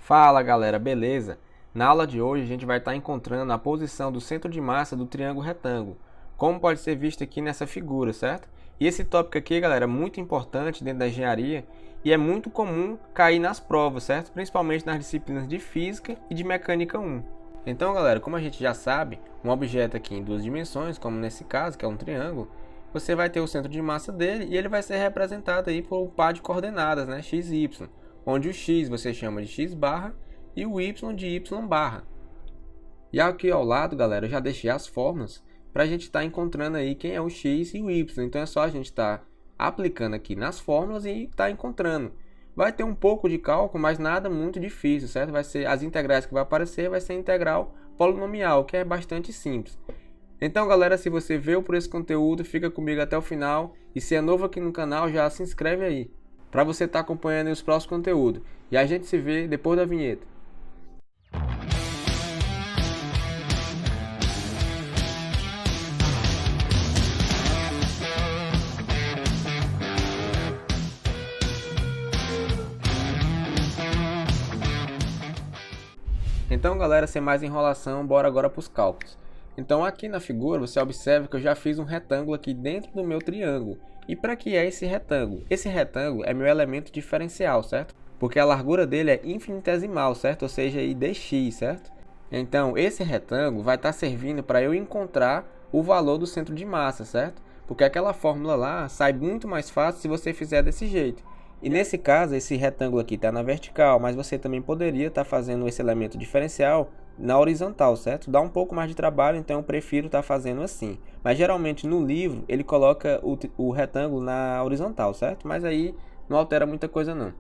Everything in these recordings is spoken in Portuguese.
Fala galera, beleza? Na aula de hoje a gente vai estar encontrando a posição do centro de massa do triângulo retângulo, como pode ser visto aqui nessa figura, certo? E esse tópico aqui, galera, é muito importante dentro da engenharia e é muito comum cair nas provas, certo? Principalmente nas disciplinas de Física e de Mecânica 1. Então, galera, como a gente já sabe, um objeto aqui em duas dimensões, como nesse caso, que é um triângulo, você vai ter o centro de massa dele e ele vai ser representado aí por um par de coordenadas, né? X e Y, onde o x você chama de x barra e o y de y barra. E aqui ao lado, galera, eu já deixei as fórmulas para a gente estar encontrando aí quem é o x e o y. Então é só a gente estar aplicando aqui nas fórmulas e estar encontrando. Vai ter um pouco de cálculo, mas nada muito difícil, certo? Vai ser as integrais que vai aparecer, vai ser integral polinomial, que é bastante simples. Então, galera, se você veio por esse conteúdo, fica comigo até o final. E se é novo aqui no canal, já se inscreve aí, para você estar acompanhando os próximos conteúdos. E a gente se vê depois da vinheta. Então, galera, sem mais enrolação, bora agora para os cálculos. Então, aqui na figura, você observa que eu já fiz um retângulo aqui dentro do meu triângulo. E para que é esse retângulo? Esse retângulo é meu elemento diferencial, certo? Porque a largura dele é infinitesimal, certo? Ou seja, aí dx, certo? Então, esse retângulo vai estar servindo para eu encontrar o valor do centro de massa, certo? Porque aquela fórmula lá sai muito mais fácil se você fizer desse jeito. E nesse caso, esse retângulo aqui está na vertical, mas você também poderia estar fazendo esse elemento diferencial na horizontal, certo? Dá um pouco mais de trabalho, então eu prefiro estar fazendo assim. Mas geralmente no livro ele coloca o retângulo na horizontal, certo? Mas aí não altera muita coisa não.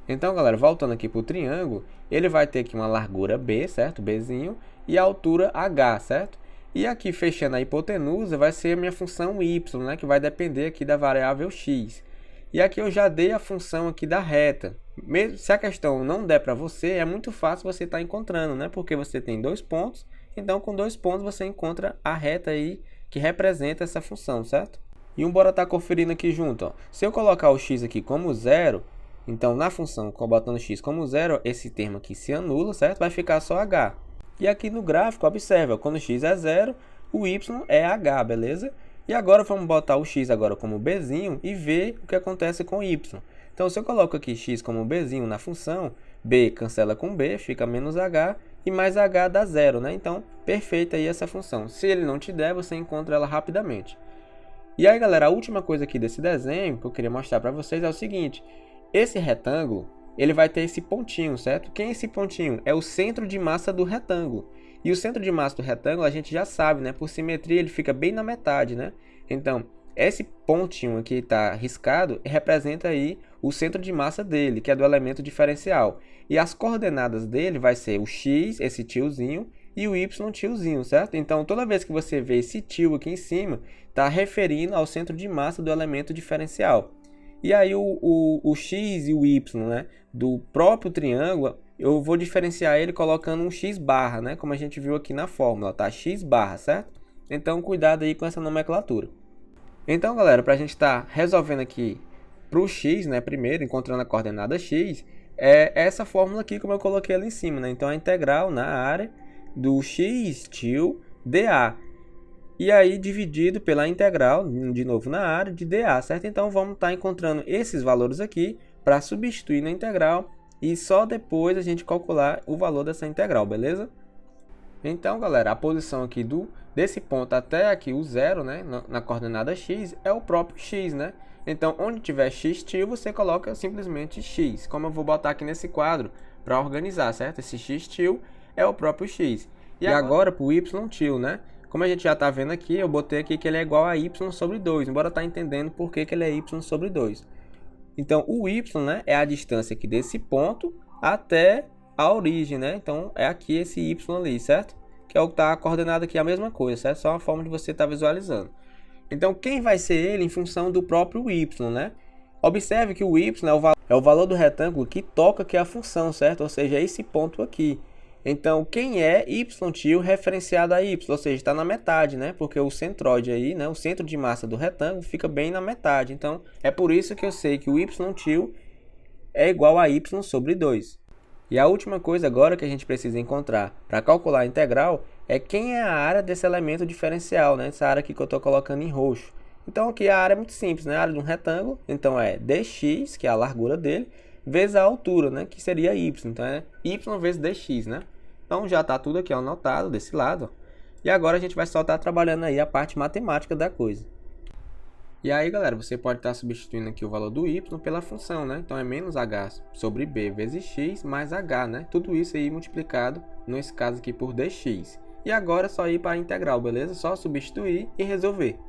Então, galera, voltando aqui para o triângulo, ele vai ter aqui uma largura B, certo? Bzinho, e a altura H, certo? E aqui fechando a hipotenusa vai ser a minha função y, né? Que vai depender aqui da variável x. E aqui eu já dei a função aqui da reta. Mesmo se a questão não der para você, é muito fácil você estar encontrando, né? Porque você tem dois pontos, então com dois pontos você encontra a reta aí que representa essa função, certo? E bora estar conferindo aqui junto, ó. Se eu colocar o x aqui como zero, então na função, botando x como zero, esse termo aqui se anula, certo? Vai ficar só h. E aqui no gráfico, observa, quando x é zero, o y é h, beleza? E agora vamos botar o x agora como bzinho e ver o que acontece com y. Então, se eu coloco aqui x como bzinho na função, b cancela com b, fica menos h, e mais h dá zero, né? Então, perfeita aí essa função. Se ele não te der, você encontra ela rapidamente. E aí, galera, a última coisa aqui desse desenho que eu queria mostrar para vocês é o seguinte. Esse retângulo, ele vai ter esse pontinho, certo? Quem é esse pontinho? É o centro de massa do retângulo. E o centro de massa do retângulo a gente já sabe, né? Por simetria ele fica bem na metade, né? Então, esse pontinho aqui está riscado representa aí o centro de massa dele, que é do elemento diferencial. E as coordenadas dele vai ser o x, esse tiozinho, e o y, tiozinho, certo? Então, toda vez que você vê esse tio aqui em cima, está referindo ao centro de massa do elemento diferencial. E aí o x e o y, né, do próprio triângulo, eu vou diferenciar ele colocando um x barra, né, como a gente viu aqui na fórmula, tá? X barra, certo? Então, cuidado aí com essa nomenclatura. Então, galera, para a gente estar resolvendo aqui para o x, né, primeiro, encontrando a coordenada x, é essa fórmula aqui, como eu coloquei ali em cima, né? Então, a integral na área do x tio dA. E aí, dividido pela integral, de novo na área, de dA, certo? Então, vamos estar encontrando esses valores aqui para substituir na integral e só depois a gente calcular o valor dessa integral, beleza? Então, galera, a posição aqui desse ponto até aqui o zero, né, na coordenada x, é o próprio x, né? Então, onde tiver x tio, você coloca simplesmente x, como eu vou botar aqui nesse quadro para organizar, certo? Esse x tio é o próprio x. E agora para o y tio, né? Como a gente já está vendo aqui, eu botei aqui que ele é igual a y sobre 2, embora estar entendendo por que ele é y sobre 2. Então, o y, né, é a distância aqui desse ponto até a origem, né? Então, é aqui esse y ali, certo? Que é o que está coordenado aqui, a mesma coisa, certo? Só uma forma de você estar visualizando. Então, quem vai ser ele em função do próprio y, né? Observe que o y é o valor do retângulo que toca aqui a função, certo? Ou seja, esse ponto aqui. Então, quem é y tio referenciado a y? Ou seja, está na metade, né? Porque o centroide aí, né? O centro de massa do retângulo fica bem na metade. Então, é por isso que eu sei que o y tio é igual a y sobre 2. E a última coisa agora que a gente precisa encontrar para calcular a integral é quem é a área desse elemento diferencial, né? Essa área aqui que eu estou colocando em roxo. Então aqui a área é muito simples, né? A área de um retângulo, então é dx, que é a largura dele, vezes a altura, né? Que seria y. Então é y vezes dx, né? Então já está tudo aqui anotado desse lado. E agora a gente vai só estar trabalhando aí a parte matemática da coisa. E aí, galera, você pode estar substituindo aqui o valor do y pela função, né? Então é menos h sobre b vezes x mais h, né? Tudo isso aí multiplicado, nesse caso aqui, por dx. E agora é só ir para a integral, beleza? Só substituir e resolver.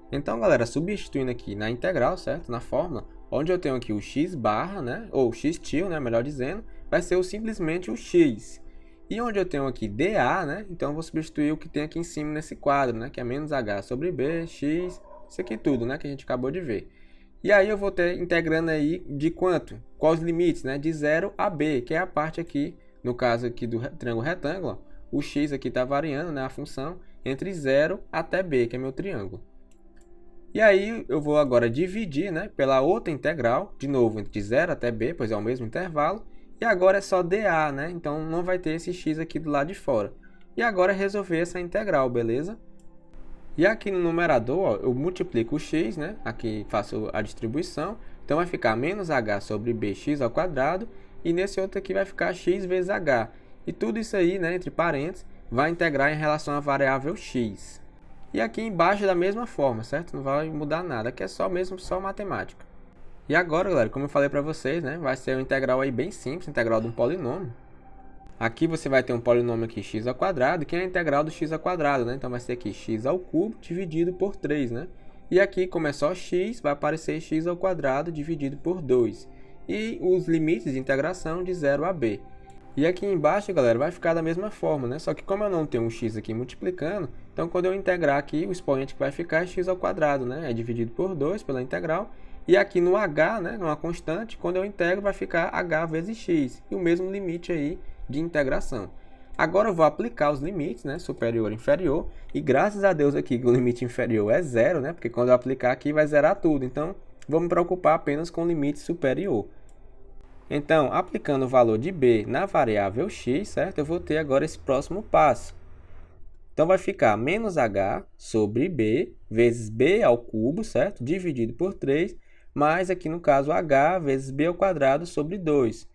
Então, galera, substituindo aqui na integral, certo? Na fórmula, onde eu tenho aqui o x barra, né? Ou x tio, né? Melhor dizendo, vai ser simplesmente o x. E onde eu tenho aqui dA, né? Então eu vou substituir o que tem aqui em cima nesse quadro, né? Que é menos h sobre b, x, isso aqui tudo, né? Que a gente acabou de ver. E aí eu vou ter integrando aí de quanto? Quais os limites, né? De 0 a b, que é a parte aqui, no caso aqui do triângulo retângulo, o x aqui está variando, né? A função entre 0 até b, que é meu triângulo. E aí eu vou agora dividir, né? Pela outra integral, de novo, entre 0 até b, pois é o mesmo intervalo. E agora é só dA, né? Então não vai ter esse x aqui do lado de fora. E agora é resolver essa integral, beleza? E aqui no numerador, ó, eu multiplico o x, né? Aqui faço a distribuição. Então vai ficar menos h sobre bx ao quadrado. E nesse outro aqui vai ficar x vezes h. E tudo isso aí, né, entre parênteses, vai integrar em relação à variável x. E aqui embaixo da mesma forma, certo? Não vai mudar nada. Aqui é só matemática. E agora, galera, como eu falei para vocês, né, vai ser uma integral aí bem simples, integral de um polinômio. Aqui você vai ter um polinômio aqui x ao quadrado, que é a integral do x ao quadrado, né? Então vai ser aqui x ao cubo dividido por 3, né? E aqui, como é só x, vai aparecer x ao quadrado dividido por 2. E os limites de integração de 0 a b. E aqui embaixo, galera, vai ficar da mesma forma, né? Só que como eu não tenho um x aqui multiplicando, então quando eu integrar aqui, o expoente que vai ficar é x ao quadrado, né? É dividido por 2 pela integral. E aqui no h, né, uma constante, quando eu integro vai ficar h vezes x. E o mesmo limite aí de integração. Agora eu vou aplicar os limites, né, superior e inferior. E graças a Deus aqui que o limite inferior é 0, né, porque quando eu aplicar aqui vai zerar tudo. Então, vou me preocupar apenas com o limite superior. Então, aplicando o valor de b na variável x, certo? Eu vou ter agora esse próximo passo. Então, vai ficar menos h sobre b vezes b ao cubo, certo? Dividido por 3. Mais aqui no caso h vezes b ao quadrado sobre 2.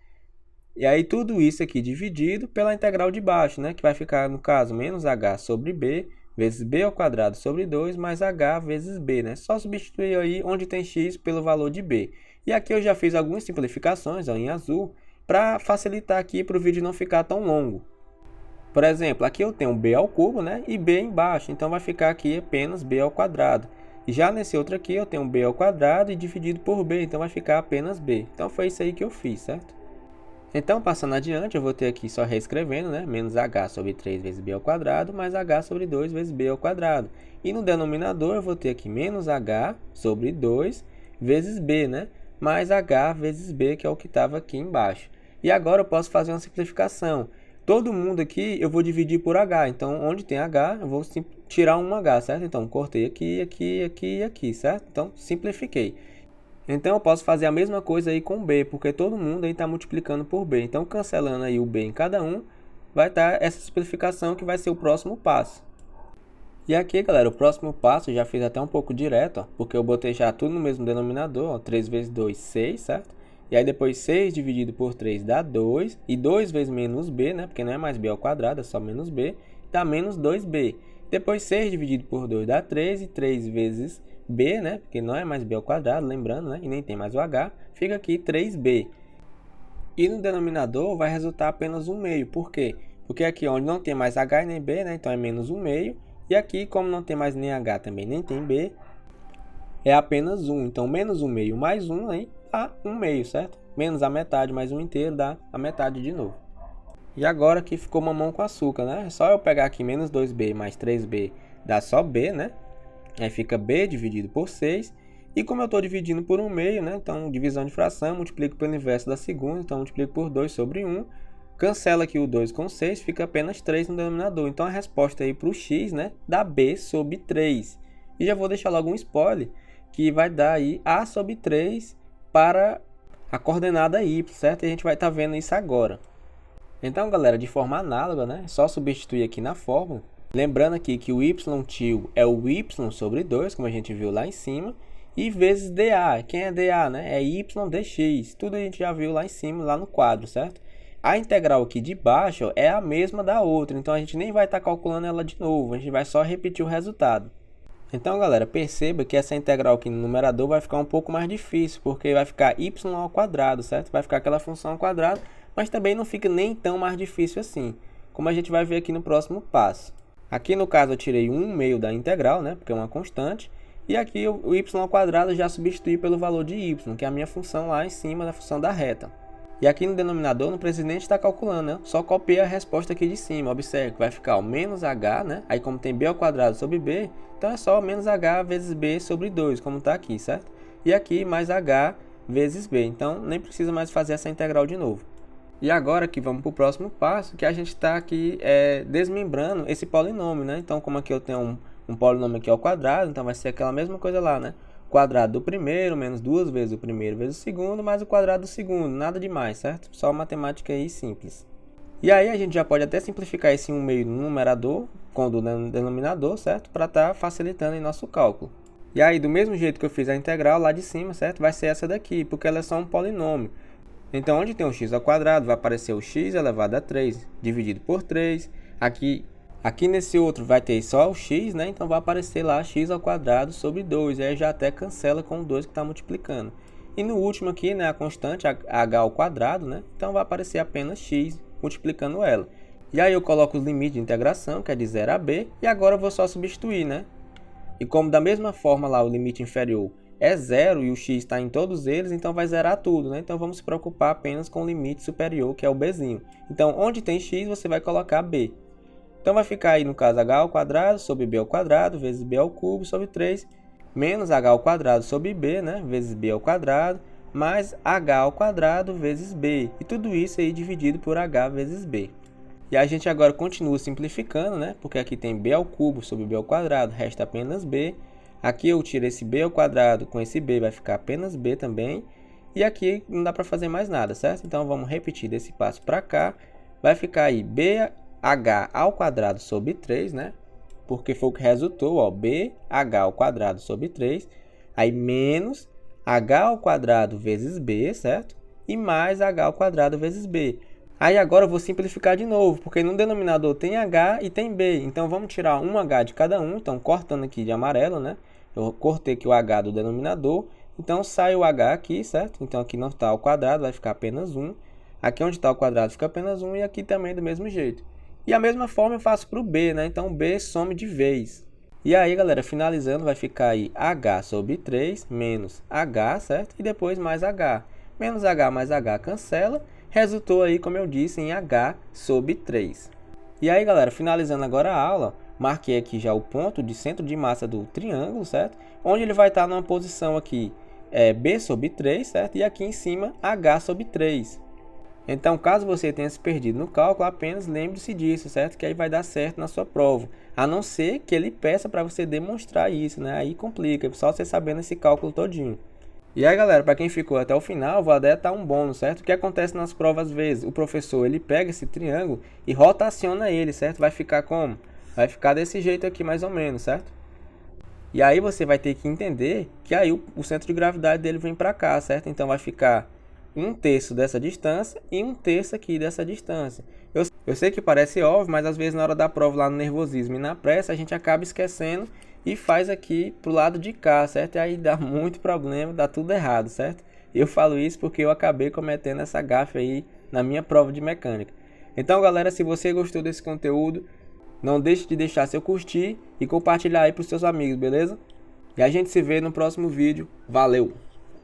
E aí tudo isso aqui dividido pela integral de baixo, né? Que vai ficar no caso menos h sobre b vezes b ao quadrado sobre 2 mais h vezes b, né? Só substituir aí onde tem x pelo valor de b. E aqui eu já fiz algumas simplificações, ó, em azul, para facilitar aqui para o vídeo não ficar tão longo. Por exemplo, aqui eu tenho b ao cubo, né? E b embaixo, então vai ficar aqui apenas b ao quadrado. E já nesse outro aqui eu tenho b ao quadrado e dividido por b, então vai ficar apenas b. Então foi isso aí que eu fiz, certo? Então, passando adiante, eu vou ter aqui só reescrevendo, né? Menos h sobre 3 vezes b ao quadrado, mais h sobre 2 vezes b ao quadrado. E no denominador eu vou ter aqui menos h sobre 2 vezes b, né? Mais h vezes b, que é o que estava aqui embaixo. E agora eu posso fazer uma simplificação. Todo mundo aqui eu vou dividir por h, então onde tem h eu vou tirar um h, certo? Então cortei aqui, aqui, aqui e aqui, certo? Então simplifiquei. Então eu posso fazer a mesma coisa aí com b, porque todo mundo aí está multiplicando por b. Então cancelando aí o b em cada um, vai estar essa simplificação que vai ser o próximo passo. E aqui, galera, o próximo passo eu já fiz até um pouco direto, ó, porque eu botei já tudo no mesmo denominador, ó, 3 vezes 2, 6, certo? E aí depois 6 dividido por 3 dá 2, e 2 vezes menos b, né, porque não é mais b ao quadrado, é só menos b, dá menos 2b. Depois 6 dividido por 2 dá 3, e 3 vezes b, né, porque não é mais b ao quadrado, lembrando, né, e nem tem mais o h, fica aqui 3b. E no denominador vai resultar apenas 1 meio, por quê? Porque aqui onde não tem mais h e nem b, né, então é menos 1 meio, e aqui como não tem mais nem h também, nem tem b, é apenas 1, então menos 1 meio mais 1 aí dá 1 meio, certo? Menos a metade mais 1 inteiro dá a metade de novo. E agora aqui ficou mamão com açúcar, né? É só eu pegar aqui menos 2b mais 3b dá só b, né? Aí fica b dividido por 6. E como eu estou dividindo por 1 meio, né? Então divisão de fração, multiplico pelo inverso da segunda, então multiplico por 2 sobre 1. Cancela aqui o 2 com 6, fica apenas 3 no denominador. Então a resposta aí para o x, né, dá b sobre 3. E já vou deixar logo um spoiler, que vai dar aí a sobre 3 para a coordenada y, certo? E a gente vai estar vendo isso agora. Então, galera, de forma análoga, né? É só substituir aqui na fórmula. Lembrando aqui que o y tio é o y sobre 2, como a gente viu lá em cima. E vezes dA. Quem é dA, né? É y dx. Tudo a gente já viu lá em cima, lá no quadro, certo? A integral aqui de baixo é a mesma da outra. Então, a gente nem vai estar calculando ela de novo. A gente vai só repetir o resultado. Então, galera, perceba que essa integral aqui no numerador vai ficar um pouco mais difícil. Porque vai ficar y ao quadrado, certo? Vai ficar aquela função ao quadrado. Mas também não fica nem tão mais difícil assim. Como a gente vai ver aqui no próximo passo. Aqui no caso eu tirei 1/2 da integral, né? Porque é uma constante. E aqui o y ao quadrado já substitui pelo valor de y, que é a minha função lá em cima da função da reta. E aqui no denominador não precisa nem estar calculando, né? Só copia a resposta aqui de cima. Observe que vai ficar o menos h, né? Aí como tem b ao quadrado sobre b, então é só menos h vezes b sobre 2, como está aqui, certo? E aqui mais h vezes b. Então nem precisa mais fazer essa integral de novo. E agora aqui vamos para o próximo passo, que a gente está aqui desmembrando esse polinômio, né? Então como aqui eu tenho um polinômio aqui ao quadrado, então vai ser aquela mesma coisa lá, né? Quadrado do primeiro menos 2 vezes o primeiro vezes o segundo, mais o quadrado do segundo, nada demais, certo? Só matemática aí simples. E aí a gente já pode até simplificar esse 1/2 no numerador com o do denominador, certo? Para estar facilitando em nosso cálculo. E aí do mesmo jeito que eu fiz a integral lá de cima, certo? Vai ser essa daqui, porque ela é só um polinômio. Então onde tem um x ao quadrado vai aparecer o x elevado a 3 dividido por 3. Aqui nesse outro vai ter só o x, né? Então vai aparecer lá x ao quadrado sobre 2. E aí já até cancela com o 2 que está multiplicando. E no último aqui, né, a constante h ao quadrado, né? Então vai aparecer apenas x multiplicando ela. E aí eu coloco os limites de integração, que é de 0 a b. E agora eu vou só substituir, né? E como da mesma forma lá o limite inferior é 0 e o x está em todos eles, então vai zerar tudo, né? Então vamos se preocupar apenas com o limite superior, que é o bzinho. Então onde tem x, você vai colocar b. Então vai ficar aí no caso h ao quadrado sobre b ao quadrado vezes b ao cubo sobre 3 menos h ao quadrado sobre b, né? Vezes b ao quadrado mais h ao quadrado vezes b. E tudo isso aí dividido por h vezes b. E a gente agora continua simplificando, né? Porque aqui tem b ao cubo sobre b ao quadrado, resta apenas b. Aqui eu tiro esse b ao quadrado com esse b, vai ficar apenas b também. E aqui não dá para fazer mais nada, certo? Então vamos repetir desse passo para cá. Vai ficar aí bh ao quadrado sobre 3, né? Porque foi o que resultou, ó, bh ao quadrado sobre 3. Aí menos h ao quadrado vezes b, certo? E mais h ao quadrado vezes b. Aí agora eu vou simplificar de novo, porque no denominador tem h e tem b. Então vamos tirar um h de cada um. Então cortando aqui de amarelo, né? Eu cortei aqui o h do denominador. Então sai o h aqui, certo? Então aqui não está ao quadrado, vai ficar apenas 1. Aqui onde está o quadrado fica apenas 1 e aqui também do mesmo jeito. E a mesma forma eu faço para o b, né? Então b some de vez. E aí, galera, finalizando, vai ficar aí h sobre 3 menos h, certo? E depois mais h. Menos h mais h cancela. Resultou aí, como eu disse, em h sobre 3. E aí, galera, finalizando agora a aula, marquei aqui já o ponto de centro de massa do triângulo, certo? Onde ele vai estar numa posição aqui, b sobre 3, certo? E aqui em cima, h sobre 3. Então, caso você tenha se perdido no cálculo, apenas lembre-se disso, certo? Que aí vai dar certo na sua prova. A não ser que ele peça para você demonstrar isso, né? Aí complica, só você sabendo esse cálculo todinho. E aí, galera, para quem ficou até o final, vou até dar um bônus, certo? O que acontece nas provas, às vezes, o professor, ele pega esse triângulo e rotaciona ele, certo? Vai ficar como? Vai ficar desse jeito aqui, mais ou menos, certo? E aí você vai ter que entender que aí o centro de gravidade dele vem para cá, certo? Então vai ficar 1/3 dessa distância e 1/3 aqui dessa distância. Eu sei que parece óbvio, mas às vezes na hora da prova, lá no nervosismo e na pressa, a gente acaba esquecendo e faz aqui pro lado de cá, certo? E aí dá muito problema, dá tudo errado, certo? Eu falo isso porque eu acabei cometendo essa gafe aí na minha prova de mecânica. Então, galera, se você gostou desse conteúdo, não deixe de deixar seu curtir e compartilhar aí pros seus amigos, beleza? E a gente se vê no próximo vídeo. Valeu!